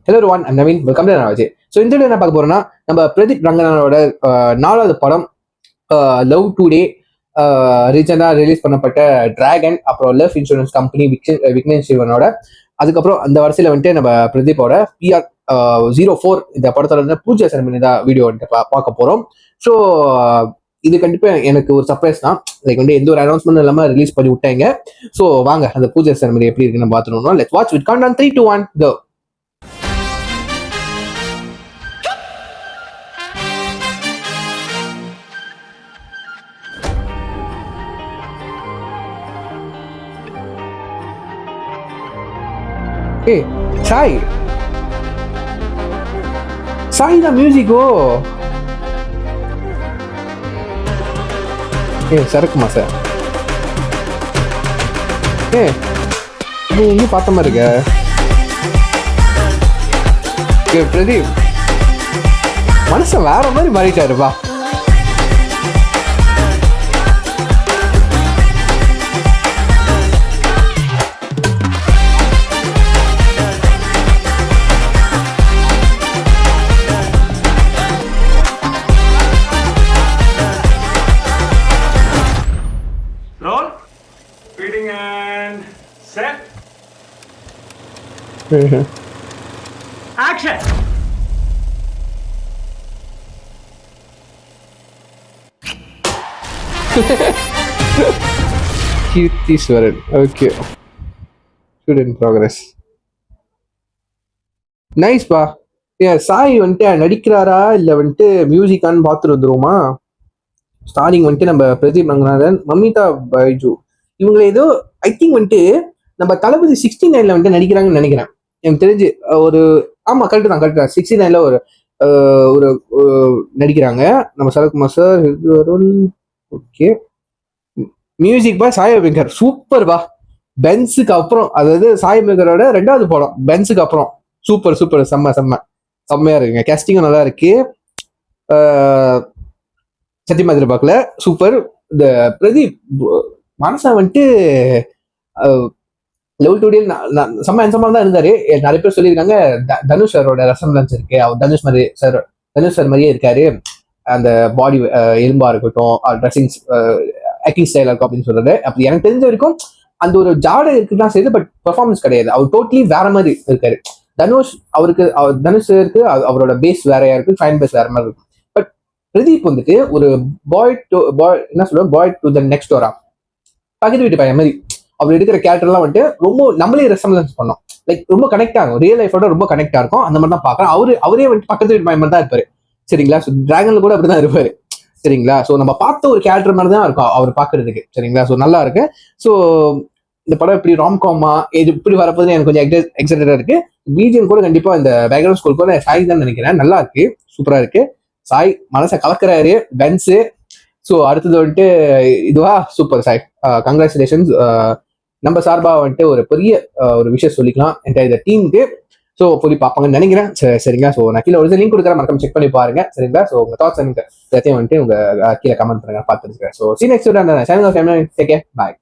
Hello one I'm Naveen, welcome to நாவாஜி. So இந்த வீடியோ என்ன பார்க்க போறோம்னா, நம்ம பிரதீப் ரங்கநாதனோட 4வது படம் லவ் டுடே ரீசெண்டாக ரிலீஸ் பண்ணப்பட்ட டிராகன், அப்புறம் லைஃப் இன்சூரன்ஸ் கம்பெனி விக்னேஷ் சிவனோட, அதுக்கப்புறம் அந்த வரிசையில் வந்துட்டு நம்ம பிரதீப்போட பிஆர் 04 இந்த படத்தோட வந்து பூஜை செரமனி தான் வீடியோ வந்துட்டு பார்க்க போகிறோம். ஸோ இது கண்டிப்பாக எனக்கு ஒரு சர்ப்ரைஸ் தான். லைக் வந்து எந்த ஒரு அனௌன்ஸ்மெண்ட் இல்லாமல் ரிலீஸ் பண்ணி விட்டாங்க. ஸோ வாங்க அந்த பூஜை செரமனி எப்படி இருக்குன்னு பார்த்துருவோம். Let's watch with count on 3, 2, 1 கோ. ஏய் சாய், சாய் தான் மியூசிக்கோ. சரக்குமா சார்? நீ எங்கேயும் பார்த்த மாதிரி இருக்க. பிரதீப் மனுஷன் வேற மாதிரி மாறிட்டாருப்பா. Roll. Feeding and set. Action. Keerthiswaran. Okay, shoot in progress. நைஸ்பா. சாய் வந்துட்டு நடிக்கிறாரா இல்லை வந்துட்டு மியூசிக்கான்னு பார்த்துட்டு வந்துருவோமா? ஸ்டார்டிங் வந்துட்டு நம்ம பிரதீப் ரங்கநாதன், மமிதா பைஜு, இவங்க ஏதோ ஐ திங்க் வந்துட்டு நம்ம தளபதி 69 வந்துட்டு நடிக்கிறாங்கன்னு நினைக்கிறேன். எனக்கு தெரிஞ்சு ஒரு ஆமா கரெக்ட் தான் 69 ஒரு ஒரு நடிக்கிறாங்க. நம்ம சரத்குமார் சார். ஓகே, மியூசிக் பா சாய் அபிங்கர். சூப்பர் பா. பென்ஸுக்கு அப்புறம், அதாவது சாய் அபிங்கரோட 2வது படம் பென்ஸுக்கு அப்புறம். சூப்பர் சூப்பர், செம்மையா இருக்குங்க. கேஸ்டிங்கும் நல்லா இருக்கு. சத்தியமா எதிர்பார்க்கல. சூப்பர். இந்த பிரதீப் மனசா வந்துட்டு லவ் டுடே செம்ம ஹேண்ட்ஸமா தான் இருந்தாரு. நிறைய பேர் சொல்லியிருக்காங்க தனுஷ் சாரோட ரெசம்பலன்ஸ் இருக்கு, அவர் தனுஷ் சார் மாதிரியே இருக்காரு. அந்த பாடி எலும்பா இருக்கட்டும், ட்ரெஸ்ஸிங் ஆக்டிங் ஸ்டைலா இருக்கும் அப்படின்னு சொல்றது. அப்படி எனக்கு தெரிஞ்ச வரைக்கும் அந்த ஒரு ஜாடை இருக்குதான் செய்யுது, பட் பெர்ஃபார்மன்ஸ் கிடையாது. அவர் டோட்டலி வேற மாதிரி இருக்காரு. தனுஷ் இருக்கு, அவரோட பேஸ் வேறையா இருக்கு, ஃபைன் பேஸ் வேற மாதிரி இருக்கும். பட் பிரதீப் வந்துட்டு ஒரு பாய் டு த நெக்ஸ்ட் டோரா, பக்கத்து வீட்டு பையன் மாதிரி அவர் எடுக்கிற கேரக்டர்லாம் வந்துட்டு ரொம்ப நம்மளே ரெசம்பலன்ஸ் பண்ணோம். லைக் ரொம்ப கனெக்ட் ஆகும், ரியல் லைஃபோட ரொம்ப கனெக்டா இருக்கும். அந்த மாதிரி தான் பார்க்கலாம். அவரே வந்துட்டு பக்கத்து வீட்டு பையன் மாதிரி தான் இருப்பாரு. சரிங்களா? ஸோ டிராகன்ல கூட அப்படிதான் இருப்பாரு. சரிங்களா? ஸோ நம்ம பார்த்த ஒரு கேரக்டர் மாதிரி தான் இருக்கும் அவர் பார்க்கறதுக்கு. சரிங்களா? ஸோ நல்லா இருக்கு. ஸோ இந்த படம் இப்படி ராம்காமா இது இப்படி வரப்போது எனக்கு கொஞ்சம் எக்ஸைட்டடா இருக்கு. பிஜிஎம் கூட கண்டிப்பா இந்த பேக்ரவுண்ட் ஸ்கோர் கூட சாய் தான் நினைக்கிறேன். நல்லா இருக்கு, சூப்பரா இருக்கு. சாய் மனசை கலக்குறாரு, பென்ஸு. ஸோ அடுத்தது வந்துட்டு இதுவா சூப்பர் சாய், கங்க்ராச்சுலேஷன்ஸ். நம்ம சார்பா வந்துட்டு ஒரு பெரிய ஒரு விஷயம் சொல்லிக்கலாம் இந்த டீமுக்கு. ஸோ போய் பார்ப்பாங்கன்னு நினைக்கிறேன். சரிங்களா? ஸோ நான் கீழே ஒரு லிங்க் கொடுக்குறேன், மறக்காம செக் பண்ணி பாருங்க. சரிங்களா? ஸோ உங்க தாட்ஸ் எல்லாத்தையும் வந்துட்டு உங்க கீழே கமெண்ட் பண்ணுங்க, பார்த்துருக்கேன். So see next take care, பாய்.